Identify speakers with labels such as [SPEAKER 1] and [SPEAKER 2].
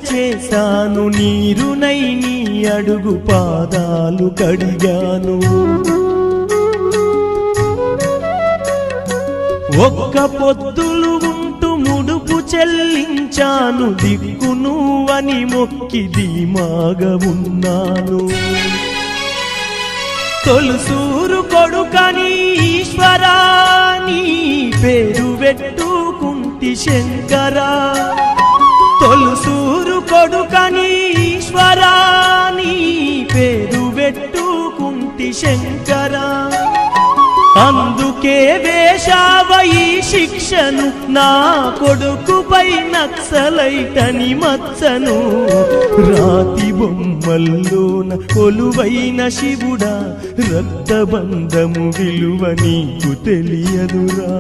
[SPEAKER 1] చేశాను, నీరునై నీ అడుగు పాదాలు కడిగాను. ఒక్క పొద్దులు ఉంటూ ముడుపు చెల్లించాను, దిక్కు నువ్వని మొక్కి ధీమాగా ఉన్నాను. తొలుసూరు కొడుకని ఈశ్వరా నీ పేరు పెట్టుకుంటి శంకరా, తొలుసూరు కొడుకని ఈశ్వరా నీ పేరు పెట్టుకుంటి శంకరా. అందుకే వేశావ ఈ శిక్షను, నా కొడుకుపై నక్సలైటని మచ్చను. రాతి బొమ్మల్లోన కొలువైన శివుడా, రక్తబంధము విలువ నీకు తెలియదురా.